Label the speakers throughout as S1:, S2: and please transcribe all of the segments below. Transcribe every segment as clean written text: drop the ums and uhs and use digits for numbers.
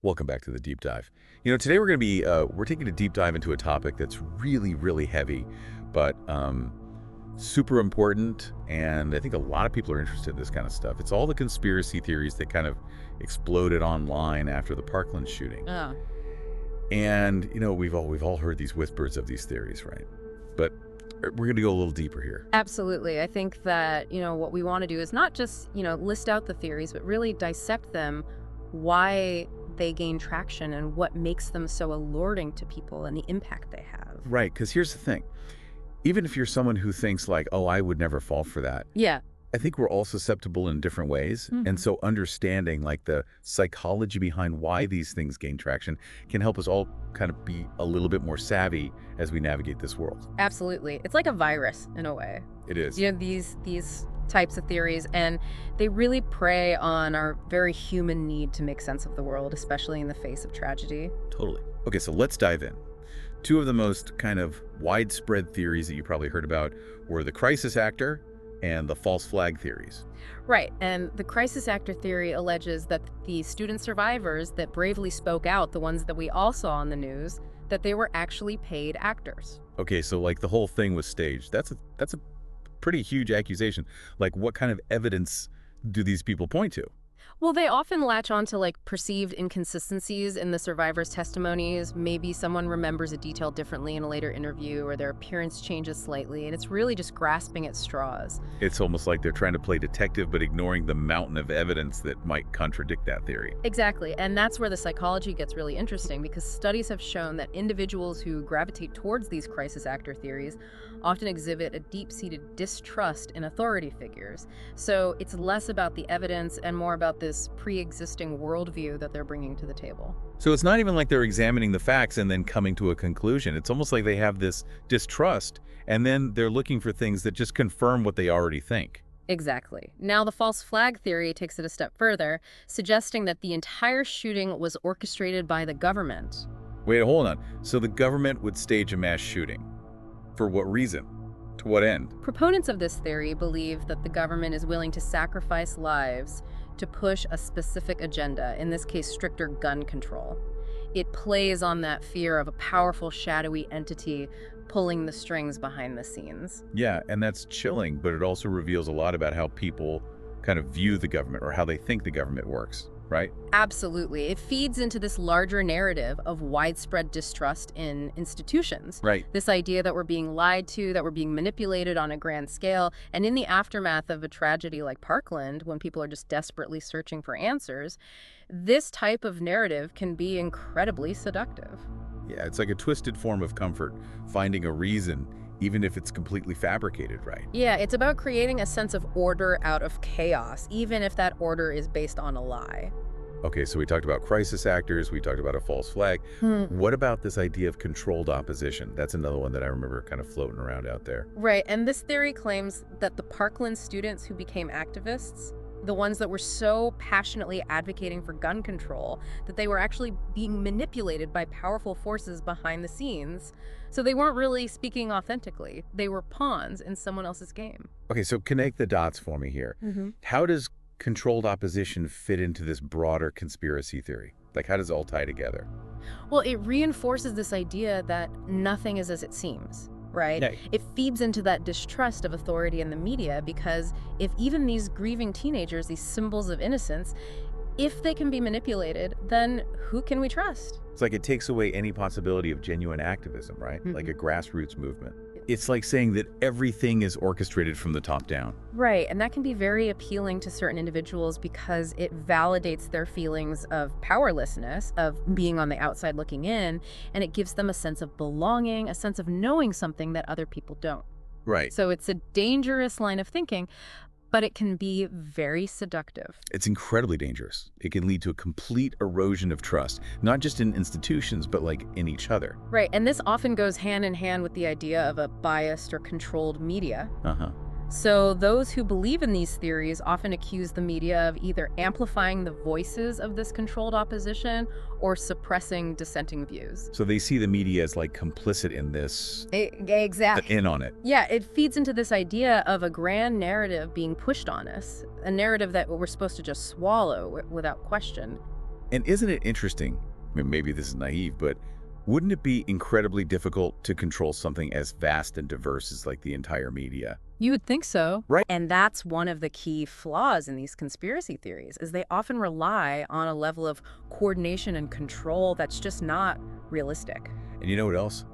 S1: Welcome back to the deep dive. Today we're going to be we're taking a deep dive into a topic that's really, really heavy, but super important, and I think a lot of people are interested in this kind of stuff. It's all the conspiracy theories that kind of exploded online after the Parkland shooting.
S2: Oh,
S1: And we've all heard these whispers of these theories, right? But we're going to go a little deeper here.
S2: absolutely. I think that, what we want to do is not just, list out the theories, but really dissect them, why they gain traction and what makes them so alluring to people and the impact they have.
S1: Right, because here's the thing. Even if you're someone who thinks like, oh, I would never fall for that,
S2: Yeah.
S1: I think we're all susceptible in different ways. And so understanding like the psychology behind why these things gain traction can help us all kind of be a little bit more savvy as we navigate this world.
S2: Absolutely. It's like a virus in a way.
S1: It is.
S2: These types of theories, and they really prey on our very human need to make sense of the world, especially in the face of tragedy.
S1: Totally. Okay, so let's dive in. Two of the most kind of widespread theories that you probably heard about were the crisis actor and the false flag theories.
S2: Right, and the crisis actor theory alleges that the student survivors that bravely spoke out, the ones that we all saw on the news, that they were actually paid actors.
S1: Okay, so like the whole thing was staged. That's a pretty huge accusation. Like what kind of evidence do these people point to?
S2: Well, they often latch on to perceived inconsistencies in the survivors' testimonies. Maybe someone remembers a detail differently in a later interview, or their appearance changes slightly, and it's really just grasping at straws.
S1: It's almost like they're trying to play detective but ignoring the mountain of evidence that might contradict that theory.
S2: Exactly, and that's where the psychology gets really interesting, because studies have shown that individuals who gravitate towards these crisis actor theories often exhibit a deep-seated distrust in authority figures. So it's less about the evidence and more about this pre-existing worldview that they're bringing to the table.
S1: So it's not even like they're examining the facts and then coming to a conclusion. It's almost like they have this distrust and then they're looking for things that just confirm what they already think.
S2: Exactly. Now, the false flag theory takes it a step further, suggesting that the entire shooting was orchestrated by the government.
S1: Wait, hold on. So the government would stage a mass shooting. For what reason? To what end?
S2: Proponents of this theory believe that the government is willing to sacrifice lives to push a specific agenda, in this case, stricter gun control. It plays on that fear of a powerful, shadowy entity pulling the strings behind the scenes.
S1: Yeah, and that's chilling, but it also reveals a lot about how people kind of view the government or how they think the government works, right?
S2: Absolutely. It feeds into this larger narrative of widespread distrust in institutions.
S1: Right.
S2: This idea that we're being lied to, that we're being manipulated on a grand scale. And in the aftermath of a tragedy like Parkland, when people are just desperately searching for answers, this type of narrative can be incredibly seductive.
S1: Yeah, it's like a twisted form of comfort, finding a reason, even if it's completely fabricated, right?
S2: Yeah, it's about creating a sense of order out of chaos, even if that order is based on a lie.
S1: Okay, so we talked about crisis actors, we talked about a false flag. What about this idea of controlled opposition? That's another one that I remember kind of floating around out there.
S2: Right, and this theory claims that the Parkland students who became activists, the ones that were so passionately advocating for gun control, that they were actually being manipulated by powerful forces behind the scenes. So they weren't really speaking authentically. They were pawns in someone else's game.
S1: Okay, so connect the dots for me here. How does controlled opposition fit into this broader conspiracy theory? Like, how does it all tie together?
S2: Well, it reinforces this idea that nothing is as it seems. Right?
S1: Yeah.
S2: It feeds into that distrust of authority in the media, because if even these grieving teenagers, these symbols of innocence, if they can be manipulated, then who can we trust?
S1: It's like it takes away any possibility of genuine activism, right? Like a grassroots movement. It's like saying that everything is orchestrated from the top down.
S2: Right, and that can be very appealing to certain individuals because it validates their feelings of powerlessness, of being on the outside looking in, and it gives them a sense of belonging, a sense of knowing something that other people don't.
S1: Right.
S2: So it's a dangerous line of thinking, but it can be very seductive.
S1: It's incredibly dangerous. It can lead to a complete erosion of trust, not just in institutions, but like in each other.
S2: Right, and this often goes hand in hand with the idea of a biased or controlled media. So those who believe in these theories often accuse the media of either amplifying the voices of this controlled opposition or suppressing dissenting views.
S1: So they see the media as like complicit in this,
S2: Exactly.
S1: in on it.
S2: Yeah, it feeds into this idea of a grand narrative being pushed on us, a narrative that we're supposed to just swallow without question.
S1: And isn't it interesting? I mean, maybe this is naive, but wouldn't it be incredibly difficult to control something as vast and diverse as like the entire media?
S2: You would think so.
S1: Right.
S2: And that's one of the key flaws in these conspiracy theories, is they often rely on a level of coordination and control that's just not realistic.
S1: And you know what else?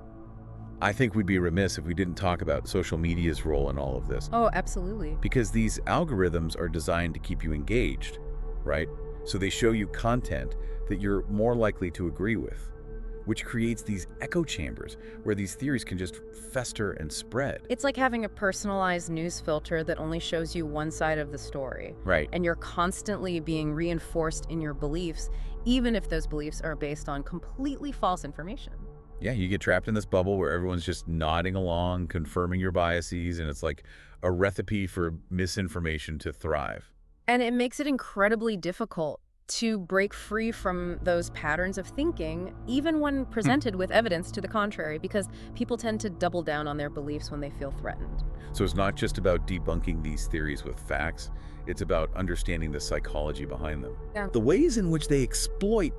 S1: I think we'd be remiss if we didn't talk about social media's role in all of this.
S2: Oh, absolutely.
S1: Because these algorithms are designed to keep you engaged, right? So they show you content that you're more likely to agree with, which creates these echo chambers where these theories can just fester and spread.
S2: It's like having a personalized news filter that only shows you one side of the story.
S1: Right.
S2: And you're constantly being reinforced in your beliefs, even if those beliefs are based on completely false information.
S1: Yeah, you get trapped in this bubble where everyone's just nodding along, confirming your biases, and it's like a recipe for misinformation to thrive.
S2: And it makes it incredibly difficult to break free from those patterns of thinking, even when presented with evidence to the contrary, because people tend to double down on their beliefs when they feel threatened.
S1: So it's not just about debunking these theories with facts, it's about understanding the psychology behind them.
S2: Yeah.
S1: The ways in which they exploit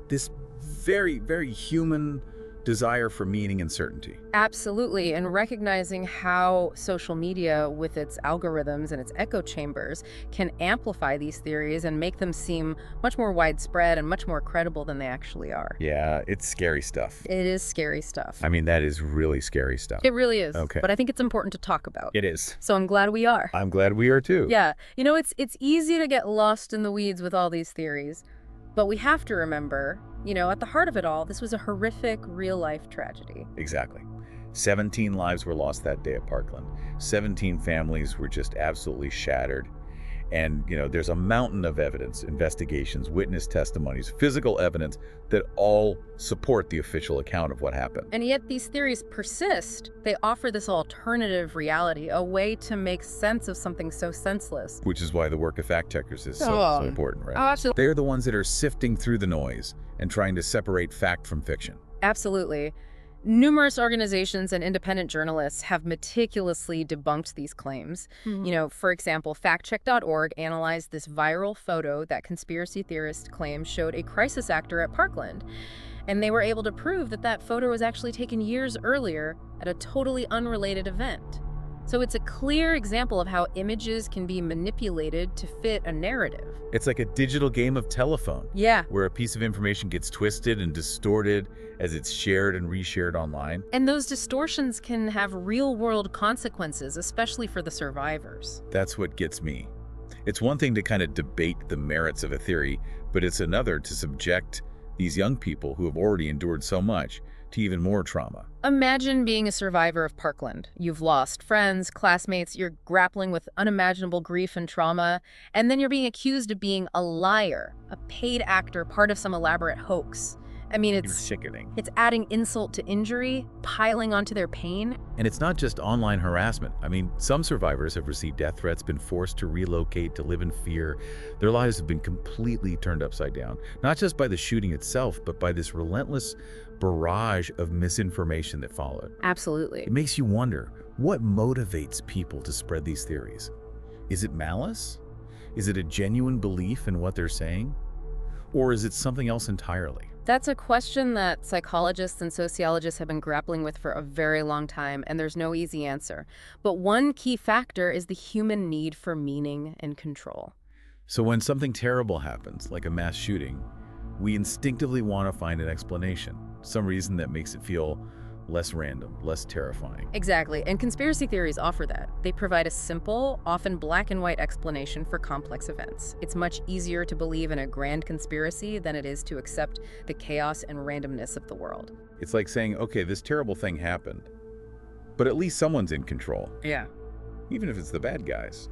S1: this very, very human desire for meaning and certainty.
S2: Absolutely, and recognizing how social media, with its algorithms and its echo chambers, can amplify these theories and make them seem much more widespread and much more credible than they actually are.
S1: Yeah, it's scary stuff.
S2: It is scary stuff.
S1: I mean, that is really scary stuff.
S2: It really is.
S1: Okay.
S2: But I think it's important to talk about.
S1: It is.
S2: So I'm glad we are.
S1: I'm glad we are too.
S2: Yeah. You know, it's easy to get lost in the weeds with all these theories, but we have to remember, at the heart of it all, this was a horrific real-life tragedy.
S1: Exactly. 17 lives were lost that day at Parkland. 17 families were just absolutely shattered. And, there's a mountain of evidence, investigations, witness testimonies, physical evidence that all support the official account of what happened.
S2: And yet these theories persist. They offer this alternative reality, a way to make sense of something so senseless.
S1: Which is why the work of fact checkers is so important, right?
S2: Oh, absolutely.
S1: They're the ones that are sifting through the noise and trying to separate fact from fiction.
S2: Absolutely. Numerous organizations and independent journalists have meticulously debunked these claims. For example, factcheck.org analyzed this viral photo that conspiracy theorists claim showed a crisis actor at Parkland. And they were able to prove that that photo was actually taken years earlier at a totally unrelated event. So it's a clear example of how images can be manipulated to fit a narrative.
S1: It's like a digital game of telephone.
S2: Yeah.
S1: Where a piece of information gets twisted and distorted as it's shared and reshared online.
S2: And those distortions can have real-world consequences, especially for the survivors.
S1: That's what gets me. It's one thing to kind of debate the merits of a theory, but it's another to subject these young people who have already endured so much to even more trauma.
S2: Imagine being a survivor of Parkland. You've lost friends, classmates, you're grappling with unimaginable grief and trauma, and then you're being accused of being a liar, a paid actor, part of some elaborate hoax. I mean,
S1: It's sickening.
S2: It's adding insult to injury, piling onto their pain.
S1: And it's not just online harassment. I mean, some survivors have received death threats, been forced to relocate, to live in fear. Their lives have been completely turned upside down, not just by the shooting itself, but by this relentless barrage of misinformation that followed.
S2: Absolutely.
S1: It makes you wonder, what motivates people to spread these theories? Is it malice? Is it a genuine belief in what they're saying? Or is it something else entirely?
S2: That's a question that psychologists and sociologists have been grappling with for a very long time, and there's no easy answer. But one key factor is the human need for meaning and control.
S1: So when something terrible happens, like a mass shooting, we instinctively want to find an explanation, some reason that makes it feel less random, less terrifying.
S2: Exactly, and conspiracy theories offer that. They provide a simple, often black and white explanation for complex events. It's much easier to believe in a grand conspiracy than it is to accept the chaos and randomness of the world.
S1: It's like saying, okay, this terrible thing happened, but at least someone's in control.
S2: Yeah.
S1: Even if it's the bad guys.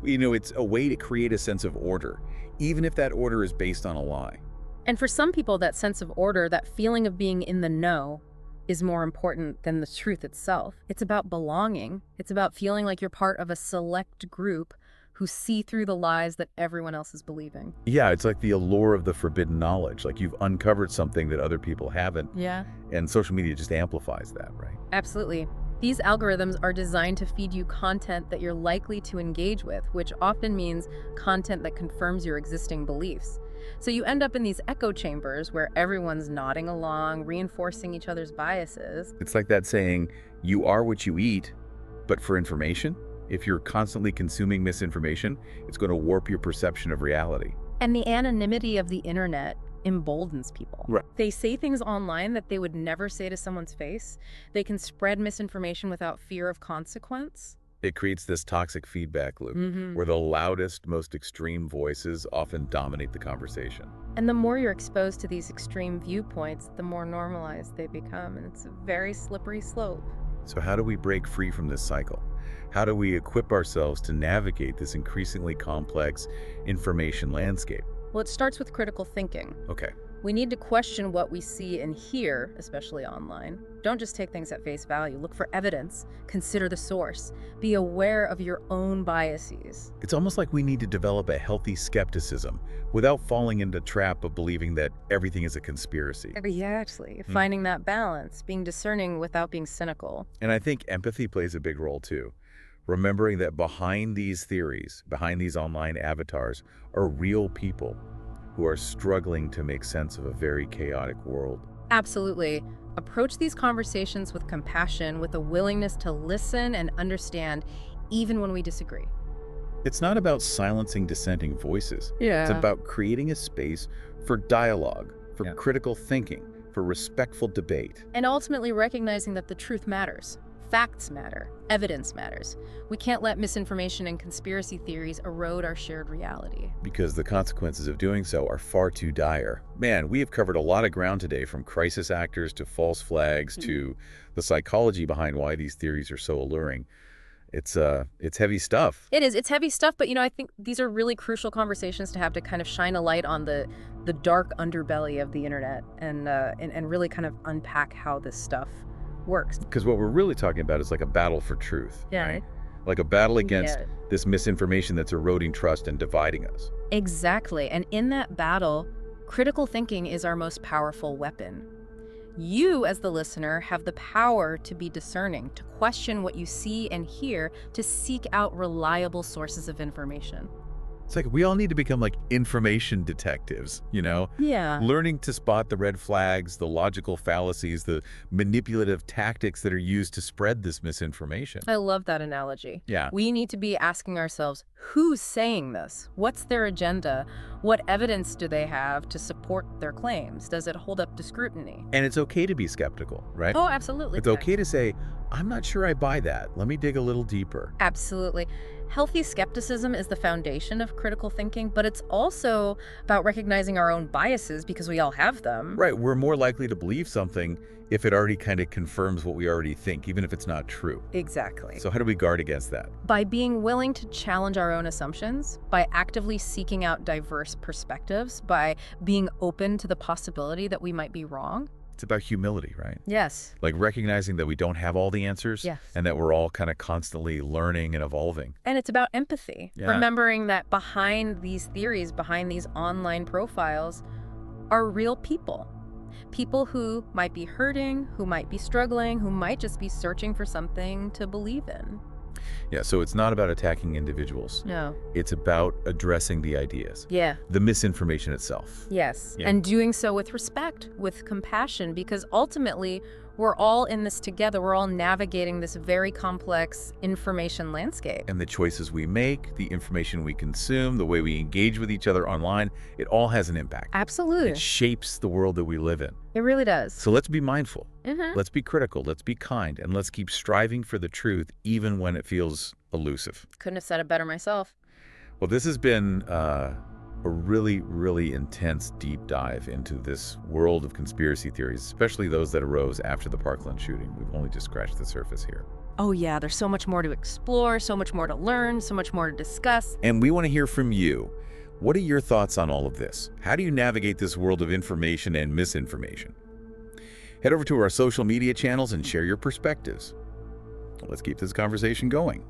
S1: It's a way to create a sense of order, even if that order is based on a lie.
S2: And for some people, that sense of order, that feeling of being in the know, is more important than the truth itself. It's about belonging. It's about feeling like you're part of a select group who see through the lies that everyone else is believing.
S1: Yeah, it's like the allure of the forbidden knowledge. Like you've uncovered something that other people haven't.
S2: Yeah.
S1: And social media just amplifies that, right?
S2: Absolutely. These algorithms are designed to feed you content that you're likely to engage with, which often means content that confirms your existing beliefs. So you end up in these echo chambers where everyone's nodding along, reinforcing each other's biases.
S1: It's like that saying, you are what you eat, but for information, if you're constantly consuming misinformation, it's going to warp your perception of reality.
S2: And the anonymity of the internet emboldens people.
S1: Right.
S2: They say things online that they would never say to someone's face. They can spread misinformation without fear of consequence.
S1: It creates this toxic feedback loop
S2: Mm-hmm.
S1: where the loudest, most extreme voices often dominate the conversation.
S2: And the more you're exposed to these extreme viewpoints, the more normalized they become. And it's a very slippery slope.
S1: So how do we break free from this cycle? How do we equip ourselves to navigate this increasingly complex information landscape?
S2: Well, it starts with critical thinking.
S1: Okay.
S2: We need to question what we see and hear, especially online. Don't just take things at face value. Look for evidence. Consider the source. Be aware of your own biases.
S1: It's almost like we need to develop a healthy skepticism without falling into the trap of believing that everything is a conspiracy.
S2: Exactly. Finding that balance, being discerning without being cynical.
S1: And I think empathy plays a big role too. Remembering that behind these theories, behind these online avatars, are real people who are struggling to make sense of a very chaotic world.
S2: Absolutely. Approach these conversations with compassion, with a willingness to listen and understand, even when we disagree.
S1: It's not about silencing dissenting voices. It's about creating a space for dialogue, for critical thinking, for respectful debate.
S2: And ultimately recognizing that the truth matters. Facts matter. Evidence matters. We can't let misinformation and conspiracy theories erode our shared reality.
S1: Because the consequences of doing so are far too dire. Man, we have covered a lot of ground today, from crisis actors to false flags to the psychology behind why these theories are so alluring. It's heavy stuff.
S2: It is. It's heavy stuff, but I think these are really crucial conversations to have, to kind of shine a light on the dark underbelly of the internet and really kind of unpack how this stuff works.
S1: Because what we're really talking about is like a battle for truth.
S2: Yeah.
S1: Right? Like a battle against
S2: Yeah.
S1: this misinformation that's eroding trust and dividing us.
S2: Exactly. And in that battle, critical thinking is our most powerful weapon. You, as the listener, have the power to be discerning, to question what you see and hear, to seek out reliable sources of information.
S1: It's like we all need to become like information detectives,
S2: Yeah.
S1: learning to spot the red flags, the logical fallacies, the manipulative tactics that are used to spread this misinformation.
S2: I love that analogy.
S1: Yeah.
S2: We need to be asking ourselves, who's saying this? What's their agenda? What evidence do they have to support their claims? Does it hold up to scrutiny?
S1: And it's okay to be skeptical, right?
S2: Oh, absolutely.
S1: It's okay to say, I'm not sure I buy that. Let me dig a little deeper.
S2: Absolutely. Healthy skepticism is the foundation of critical thinking, but it's also about recognizing our own biases, because we all have them.
S1: Right, we're more likely to believe something if it already kind of confirms what we already think, even if it's not true.
S2: Exactly.
S1: So how do we guard against that?
S2: By being willing to challenge our own assumptions, by actively seeking out diverse perspectives, by being open to the possibility that we might be wrong.
S1: It's about humility, right?
S2: Yes.
S1: Like recognizing that we don't have all the answers.
S2: Yes.
S1: And that we're all kind of constantly learning and evolving.
S2: And it's about empathy.
S1: Yeah.
S2: Remembering that behind these theories, behind these online profiles, are real people. People who might be hurting, who might be struggling, who might just be searching for something to believe in.
S1: Yeah, so it's not about attacking individuals.
S2: No.
S1: It's about addressing the ideas,
S2: Yeah.
S1: the misinformation itself.
S2: Yes.
S1: Yeah.
S2: And doing so with respect, with compassion, because ultimately we're all in this together. We're all navigating this very complex information landscape.
S1: And the choices we make, the information we consume, the way we engage with each other online, it all has an impact.
S2: Absolutely.
S1: It shapes the world that we live in.
S2: It really does.
S1: So let's be mindful.
S2: Mm-hmm.
S1: Let's be critical. Let's be kind. And let's keep striving for the truth, even when it feels elusive.
S2: Couldn't have said it better myself.
S1: Well, this has been a really, really intense deep dive into this world of conspiracy theories, especially those that arose after the Parkland shooting. We've only just scratched the surface here.
S2: Oh yeah, there's so much more to explore, so much more to learn, so much more to discuss.
S1: And we want to hear from you. What are your thoughts on all of this? How do you navigate this world of information and misinformation? Head over to our social media channels and share your perspectives. Let's keep this conversation going.